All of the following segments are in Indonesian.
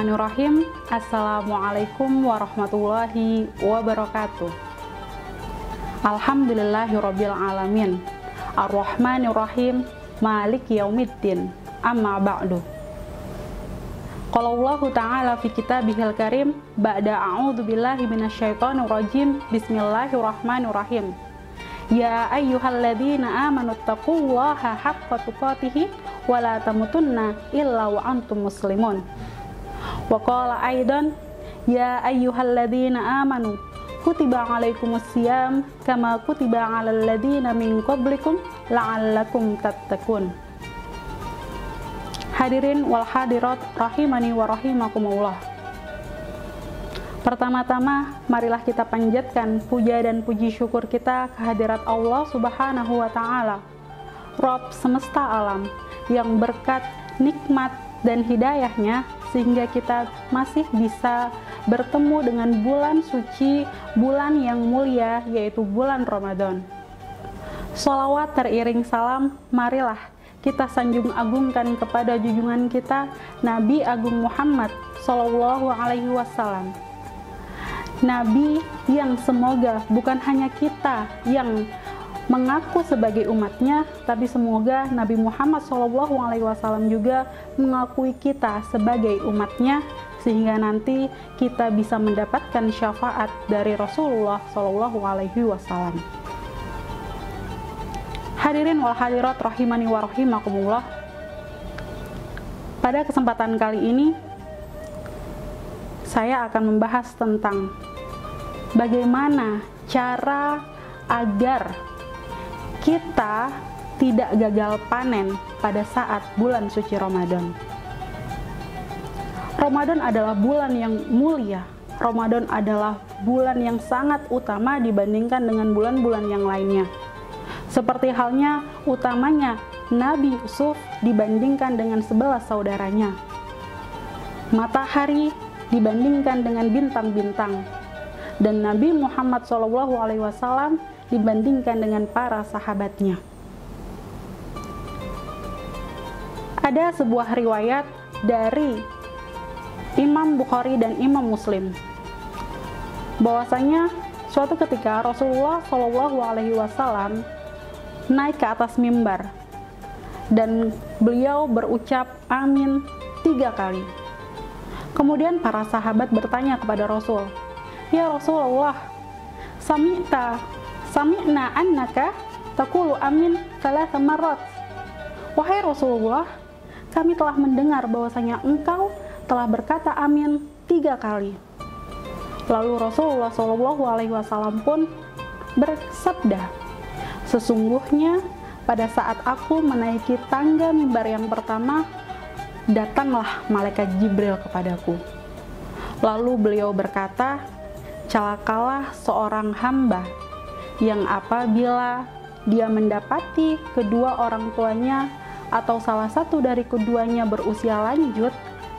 Bismillahirrahmanirrahim. Assalamualaikum warahmatullahi wabarakatuh. Alhamdulillahirabbil alamin. Ar-Rahmanirrahim. Maliki yaumiddin. Amma ba'du. Qala Allah Ta'ala fi kitabihil karim ba'da a'udzu billahi minasyaitonir rajim. Bismillahirrahmanirrahim. Ya ayyuhalladzina amanu taqullaha haqqa tuqatih wa la tamutunna illa wa antum muslimun. Wa qala aidan ya ayyuhalladzina amanu kutiba alaikumusiyam kama kutiba alal ladzina min qablikum la'allakum tattaqun. Hadirin wal hadirat rahimani wa rahimakumullah. Pertama-tama, marilah kita panjatkan puja dan puji syukur kita kehadirat Allah Subhanahu wa Ta'ala, Rabb semesta alam, yang berkat nikmat dan hidayahnya sehingga kita masih bisa bertemu dengan bulan suci, bulan yang mulia, yaitu bulan Ramadan. Sholawat teriring salam, marilah kita sanjung agungkan kepada junjungan kita Nabi Agung Muhammad Sallallahu Alaihi Wasallam. Nabi yang semoga bukan hanya kita yang mengaku sebagai umatnya, tapi semoga Nabi Muhammad SAW juga mengakui kita sebagai umatnya, sehingga nanti kita bisa mendapatkan syafaat dari Rasulullah SAW. Hadirin wal hadirat rahimani wa rahimakumullah. Pada kesempatan kali ini saya akan membahas tentang bagaimana cara agar kita tidak gagal panen pada saat bulan suci Ramadan. Ramadan adalah bulan yang mulia. Ramadan adalah bulan yang sangat utama dibandingkan dengan bulan-bulan yang lainnya. Seperti halnya utamanya Nabi Yusuf dibandingkan dengan 11 saudaranya. Matahari dibandingkan dengan bintang-bintang. Dan Nabi Muhammad SAW dibandingkan dengan para sahabatnya. Ada sebuah riwayat dari Imam Bukhari dan Imam Muslim, bahwasanya suatu ketika Rasulullah SAW naik ke atas mimbar dan beliau berucap amin 3 kali. Kemudian para sahabat bertanya kepada Rasul, "Ya Rasulullah, sami'na annaka taqulu amin 3 marrat." Wahai Rasulullah, kami telah mendengar bahwasanya engkau telah berkata amin 3 kali. Lalu Rasulullah SAW pun bersabda, "Sesungguhnya pada saat aku menaiki tangga mimbar yang pertama, datanglah malaikat Jibril kepadaku. Lalu beliau berkata, celakalah seorang hamba yang apabila dia mendapati kedua orang tuanya atau salah satu dari keduanya berusia lanjut,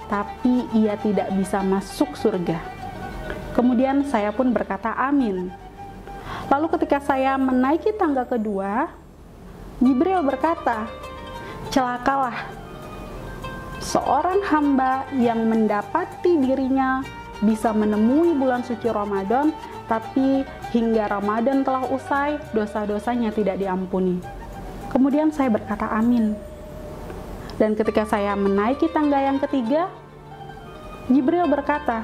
tapi ia tidak bisa masuk surga." Kemudian saya pun berkata amin. Lalu ketika saya menaiki tangga kedua, Jibril berkata, celakalah seorang hamba yang mendapati dirinya bisa menemui bulan suci Ramadan, tapi hingga Ramadan telah usai, dosa-dosanya tidak diampuni. Kemudian saya berkata amin. Dan ketika saya menaiki tangga yang ketiga, Jibril berkata,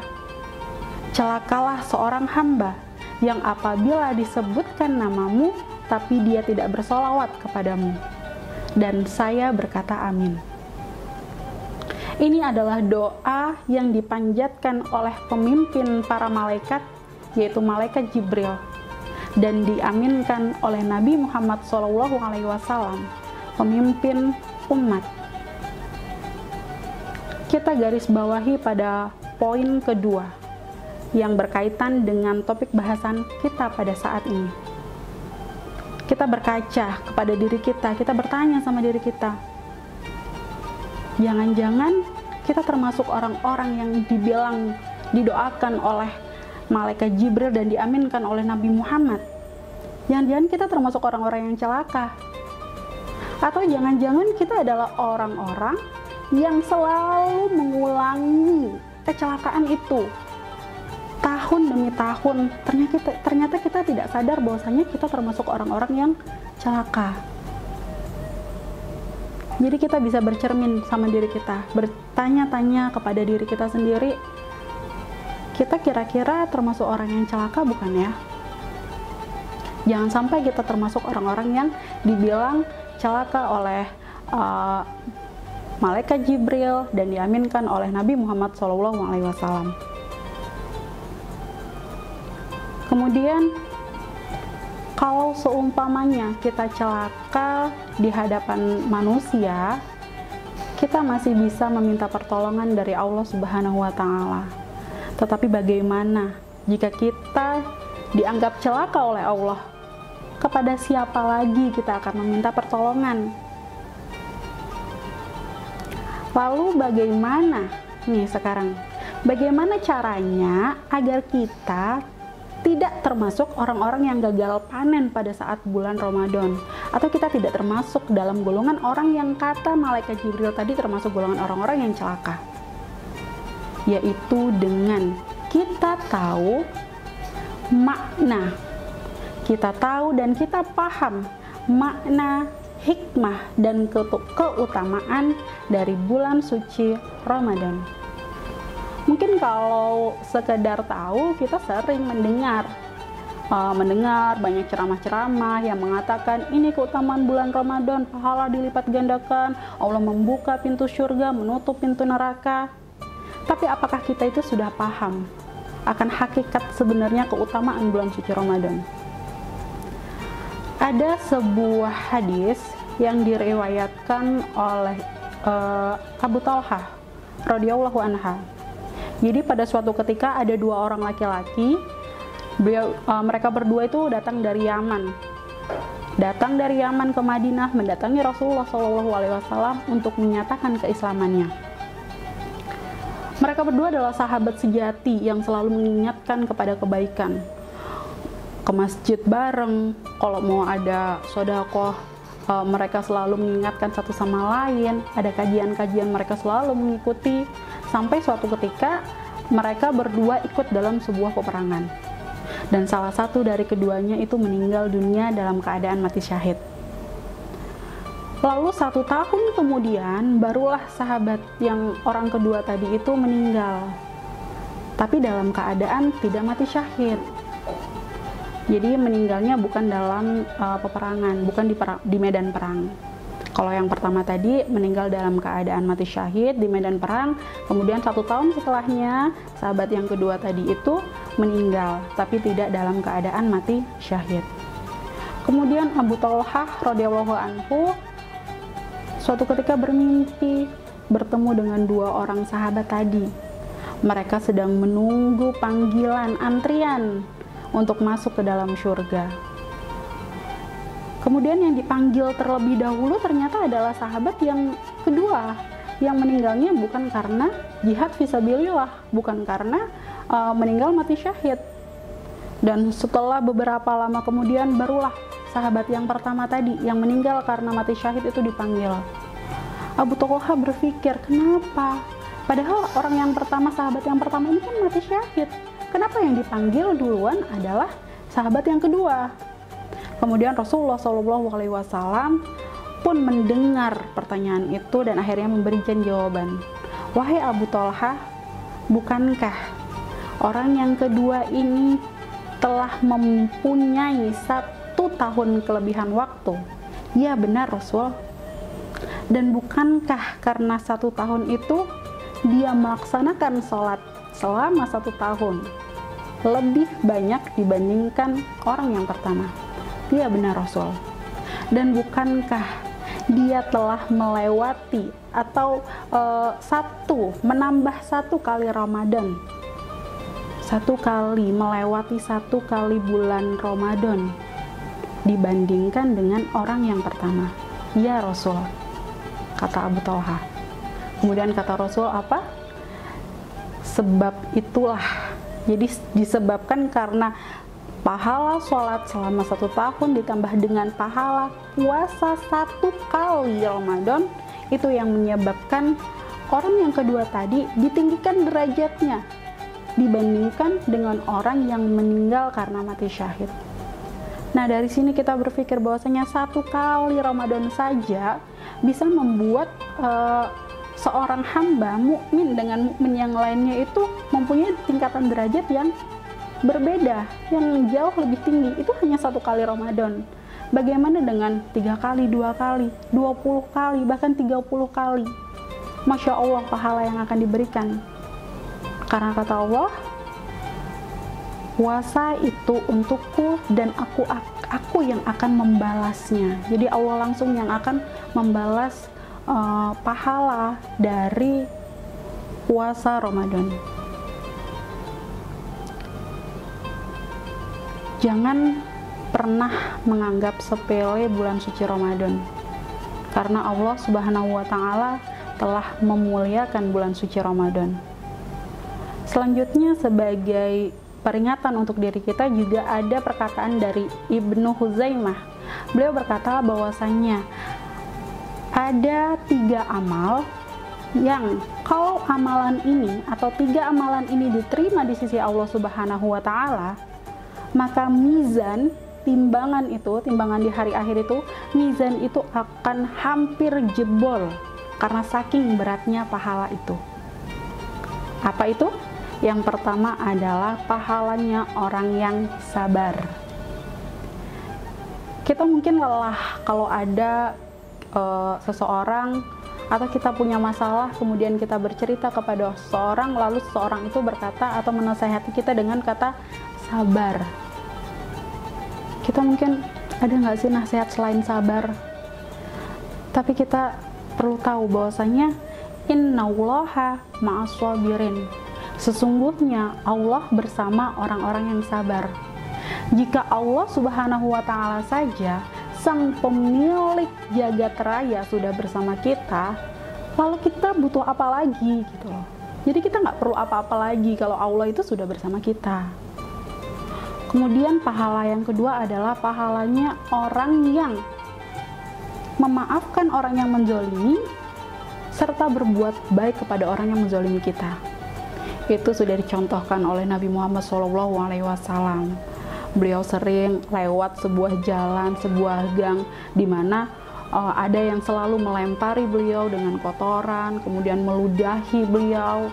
celakalah seorang hamba yang apabila disebutkan namamu, tapi dia tidak bersolawat kepadamu. Dan saya berkata amin. Ini adalah doa yang dipanjatkan oleh pemimpin para malaikat, yaitu malaikat Jibril, dan diaminkan oleh Nabi Muhammad SAW, pemimpin umat. Kita garis bawahi pada poin kedua yang berkaitan dengan topik bahasan kita pada saat ini. Kita berkaca kepada diri kita bertanya sama diri kita, jangan-jangan kita termasuk orang-orang yang didoakan oleh malaikat Jibril dan diaminkan oleh Nabi Muhammad. Jangan-jangan kita termasuk orang-orang yang celaka. Atau jangan-jangan kita adalah orang-orang yang selalu mengulangi kecelakaan itu tahun demi tahun, ternyata kita tidak sadar bahwasanya kita termasuk orang-orang yang celaka. Jadi kita bisa bercermin sama diri kita, bertanya-tanya kepada diri kita sendiri, kita kira-kira termasuk orang yang celaka bukan ya? Jangan sampai kita termasuk orang-orang yang dibilang celaka oleh malaikat Jibril dan diaminkan oleh Nabi Muhammad SAW. Kemudian kalau seumpamanya kita celaka di hadapan manusia, kita masih bisa meminta pertolongan dari Allah Subhanahu wa Ta'ala. Tetapi bagaimana jika kita dianggap celaka oleh Allah? Kepada siapa lagi kita akan meminta pertolongan? Lalu bagaimana nih sekarang? Bagaimana caranya agar kita tidak termasuk orang-orang yang gagal panen pada saat bulan Ramadan, atau kita tidak termasuk dalam golongan orang yang kata malaikat Jibril tadi termasuk golongan orang-orang yang celaka? Yaitu dengan kita tahu makna, kita tahu dan kita paham makna, hikmah dan keutamaan dari bulan suci Ramadan. Mungkin kalau sekedar tahu, kita sering mendengar banyak ceramah-ceramah yang mengatakan ini keutamaan bulan Ramadan, pahala dilipat gandakan, Allah membuka pintu surga, menutup pintu neraka. Tapi apakah kita itu sudah paham akan hakikat sebenarnya keutamaan bulan suci Ramadan? Ada sebuah hadis yang diriwayatkan oleh Abu Talhah radhiyallahu anha. Jadi pada suatu ketika ada dua orang laki-laki, mereka berdua itu datang dari Yaman ke Madinah, mendatangi Rasulullah SAW untuk menyatakan keislamannya. Mereka berdua adalah sahabat sejati yang selalu mengingatkan kepada kebaikan, ke masjid bareng, kalau mau ada sedekah mereka selalu mengingatkan satu sama lain, ada kajian-kajian mereka selalu mengikuti, sampai suatu ketika mereka berdua ikut dalam sebuah peperangan, dan salah satu dari keduanya itu meninggal dunia dalam keadaan mati syahid. Lalu 1 tahun kemudian barulah sahabat yang orang kedua tadi itu meninggal, tapi dalam keadaan tidak mati syahid. Jadi meninggalnya bukan dalam peperangan, bukan di medan perang. Kalau yang pertama tadi meninggal dalam keadaan mati syahid di medan perang, kemudian 1 tahun setelahnya sahabat yang kedua tadi itu meninggal, tapi tidak dalam keadaan mati syahid. Kemudian Abu Talhah radhiyallahu anhu suatu ketika bermimpi bertemu dengan 2 orang sahabat tadi. Mereka sedang menunggu panggilan antrian untuk masuk ke dalam surga. Kemudian yang dipanggil terlebih dahulu ternyata adalah sahabat yang kedua, yang meninggalnya bukan karena jihad fisabilillah, bukan karena meninggal mati syahid. Dan setelah beberapa lama kemudian barulah sahabat yang pertama tadi yang meninggal karena mati syahid itu dipanggil. Abu Talhah berpikir, kenapa? Padahal orang yang pertama, sahabat yang pertama ini kan mati syahid. Kenapa yang dipanggil duluan adalah sahabat yang kedua? Kemudian Rasulullah SAW pun mendengar pertanyaan itu dan akhirnya memberikan jawaban. Wahai Abu Talhah, bukankah orang yang kedua ini telah mempunyai 1 tahun kelebihan waktu? Ya benar Rasul. Dan bukankah karena 1 tahun itu dia melaksanakan sholat selama 1 tahun lebih banyak dibandingkan orang yang pertama? Iya benar Rasul. Dan bukankah dia telah melewati atau menambah 1 kali Ramadan, 1 kali melewati 1 kali bulan Ramadan dibandingkan dengan orang yang pertama? Ya Rasul, kata Abu Talhah. Kemudian kata Rasul apa? Sebab itulah, jadi disebabkan karena pahala sholat selama 1 tahun ditambah dengan pahala puasa 1 kali Ramadan, itu yang menyebabkan Orang yang kedua tadi ditinggikan derajatnya dibandingkan dengan orang yang meninggal karena mati syahid. Nah, dari sini kita berpikir bahwasanya 1 kali Ramadan saja bisa membuat seorang hamba mukmin dengan mukmin yang lainnya itu mempunyai tingkatan derajat yang berbeda, yang jauh lebih tinggi. Itu hanya 1 kali Ramadan. Bagaimana dengan 3 kali, 2 kali, 20 kali, bahkan 30 kali? Masya Allah pahala yang akan diberikan. Karena kata Allah, puasa itu untukku dan aku yang akan membalasnya. Jadi Allah langsung yang akan membalas pahala dari puasa Ramadan. Jangan pernah menganggap sepele bulan suci Ramadan, karena Allah Subhanahu wa Ta'ala telah memuliakan bulan suci Ramadan. Selanjutnya, sebagai peringatan untuk diri kita, juga ada perkataan dari Ibnu Huzaimah. Beliau berkata bahwasanya ada 3 amal yang kalau amalan ini atau 3 amalan ini diterima di sisi Allah Subhanahu wa Ta'ala, maka mizan, timbangan di hari akhir itu, mizan itu akan hampir jebol karena saking beratnya pahala itu. Apa itu? Yang pertama adalah pahalanya orang yang sabar. Kita mungkin lelah kalau ada seseorang atau kita punya masalah, kemudian kita bercerita kepada seseorang, lalu seseorang itu berkata atau menasihati kita dengan kata sabar. Kita mungkin, ada nggak sih nasihat selain sabar? Tapi kita perlu tahu bahwasanya innallaha ma'as-sabirin. Sesungguhnya Allah bersama orang-orang yang sabar. Jika Allah Subhanahu wa Ta'ala saja, sang pemilik jagat raya, sudah bersama kita, lalu kita butuh apa lagi gitu loh. Jadi kita nggak perlu apa-apa lagi kalau Allah itu sudah bersama kita. Kemudian pahala yang kedua adalah pahalanya orang yang memaafkan orang yang menzolimi serta berbuat baik kepada orang yang menzolimi kita. Itu sudah dicontohkan oleh Nabi Muhammad SAW. Beliau sering lewat sebuah jalan, sebuah gang, di mana ada yang selalu melempari beliau dengan kotoran, kemudian meludahi beliau.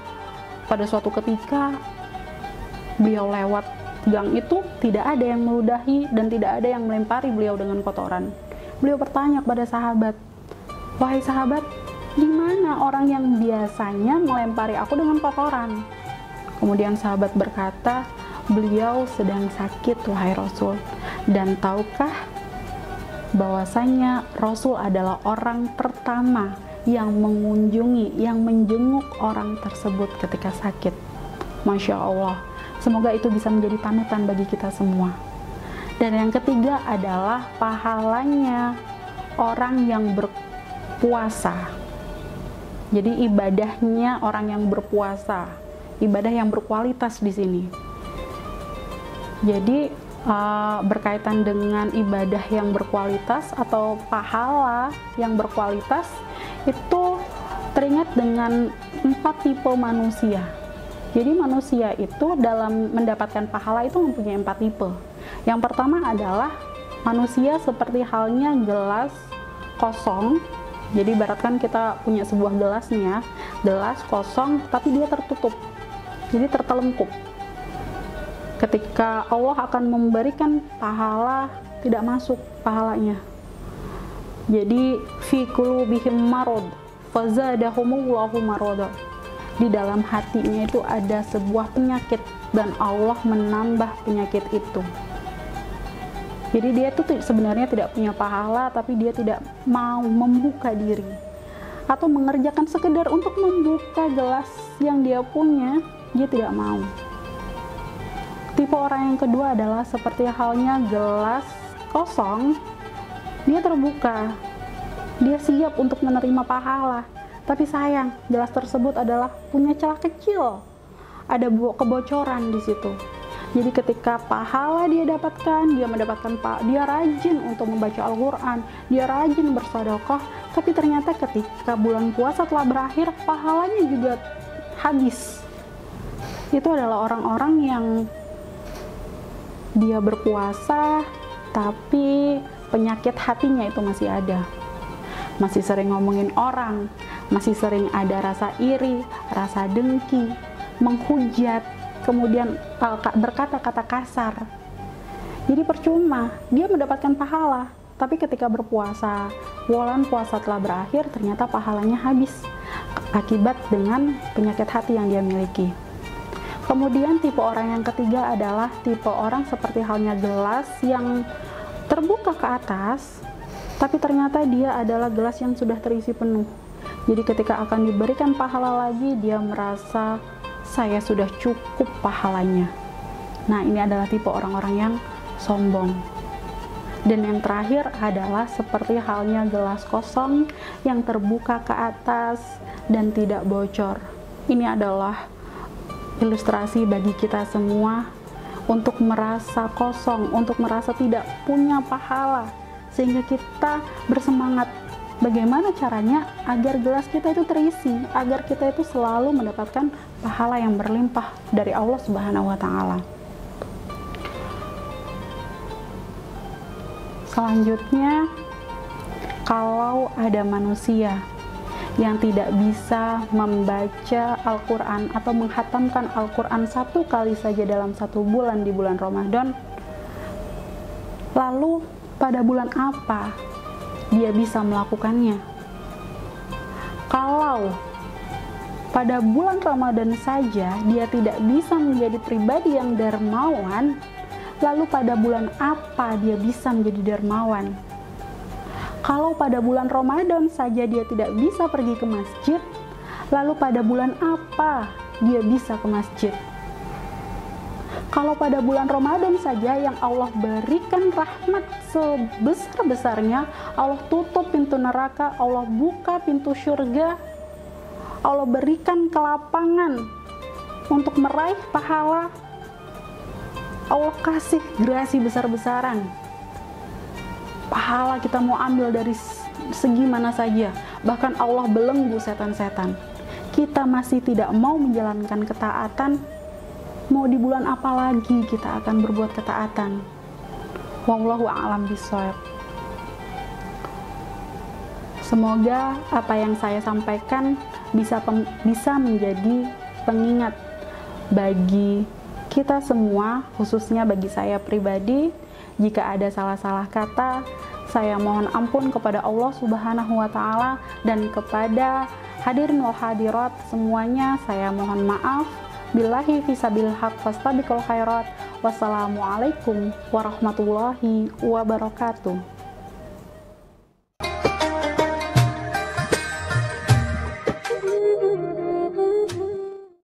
Pada suatu ketika beliau lewat gang itu, tidak ada yang meludahi dan tidak ada yang melempari beliau dengan kotoran. Beliau bertanya kepada sahabat, "Wahai sahabat, di mana orang yang biasanya melempari aku dengan kotoran?" Kemudian sahabat berkata, "Beliau sedang sakit, wahai Rasul. Dan tahukah bahwasanya Rasul adalah orang pertama yang mengunjungi, yang menjenguk orang tersebut ketika sakit." Masya Allah. Semoga itu bisa menjadi panutan bagi kita semua. Dan yang ketiga adalah pahalanya orang yang berpuasa. Jadi ibadahnya orang yang berpuasa, ibadah yang berkualitas di sini. Jadi berkaitan dengan ibadah yang berkualitas atau pahala yang berkualitas, itu teringat dengan 4 tipe manusia. Jadi manusia itu dalam mendapatkan pahala itu mempunyai 4 tipe. Yang pertama adalah manusia seperti halnya gelas kosong. Jadi ibaratkan kita punya sebuah gelas nih ya, gelas kosong tapi dia tertutup, jadi tertelungkup. Ketika Allah akan memberikan pahala, tidak masuk pahalanya. Jadi fi qulubihim marad fazadahumullahu marada. Di dalam hatinya itu ada sebuah penyakit dan Allah menambah penyakit itu. Jadi dia itu sebenarnya tidak punya pahala, tapi dia tidak mau membuka diri atau mengerjakan sekedar untuk membuka gelas yang dia punya, dia tidak mau. Tipe orang yang kedua adalah seperti halnya gelas kosong, dia terbuka, dia siap untuk menerima pahala, tapi sayang gelas tersebut adalah punya celah kecil, ada kebocoran di situ. Jadi ketika pahala dia dapatkan, dia rajin untuk membaca Al-Quran, dia rajin bersedekah, tapi ternyata ketika bulan puasa telah berakhir, pahalanya juga habis. Itu adalah orang-orang yang dia berpuasa, tapi penyakit hatinya itu masih ada. Masih sering ngomongin orang, masih sering ada rasa iri, rasa dengki, menghujat, kemudian berkata-kata kasar. Jadi percuma, dia mendapatkan pahala, tapi ketika berpuasa, bulan puasa telah berakhir, ternyata pahalanya habis akibat dengan penyakit hati yang dia miliki. Kemudian tipe orang yang ketiga adalah tipe orang seperti halnya gelas yang terbuka ke atas, tapi ternyata dia adalah gelas yang sudah terisi penuh. Jadi ketika akan diberikan pahala lagi, dia merasa saya sudah cukup pahalanya. Nah, ini adalah tipe orang-orang yang sombong. Dan yang terakhir adalah seperti halnya gelas kosong yang terbuka ke atas dan tidak bocor. Ini adalah ilustrasi bagi kita semua untuk merasa kosong, untuk merasa tidak punya pahala, sehingga kita bersemangat bagaimana caranya agar gelas kita itu terisi, agar kita itu selalu mendapatkan pahala yang berlimpah dari Allah Subhanahu wa Ta'ala. Selanjutnya, kalau ada manusia yang tidak bisa membaca Al-Quran atau menghatamkan Al-Quran 1 kali saja dalam 1 bulan di bulan Ramadan, lalu pada bulan apa dia bisa melakukannya? Kalau pada bulan Ramadan saja dia tidak bisa menjadi pribadi yang dermawan, lalu pada bulan apa dia bisa menjadi dermawan? Kalau pada bulan Ramadan saja dia tidak bisa pergi ke masjid, lalu pada bulan apa dia bisa ke masjid? Kalau pada bulan Ramadan saja yang Allah berikan rahmat sebesar-besarnya, Allah tutup pintu neraka, Allah buka pintu surga, Allah berikan kelapangan untuk meraih pahala, Allah kasih gerasi besar-besaran. Pahala kita mau ambil dari segi mana saja, bahkan Allah belenggu setan-setan. Kita masih tidak mau menjalankan ketaatan, mau di bulan apa lagi kita akan berbuat ketaatan? Wallahu a'lam bishawab. Semoga apa yang saya sampaikan bisa menjadi pengingat bagi kita semua, khususnya bagi saya pribadi. Jika ada salah-salah kata, saya mohon ampun kepada Allah Subhanahu wa Ta'ala, dan kepada hadirin wal hadirat semuanya saya mohon maaf. Billahi fisabil haq fastabiqul khairat. Wassalamualaikum warahmatullahi wabarakatuh.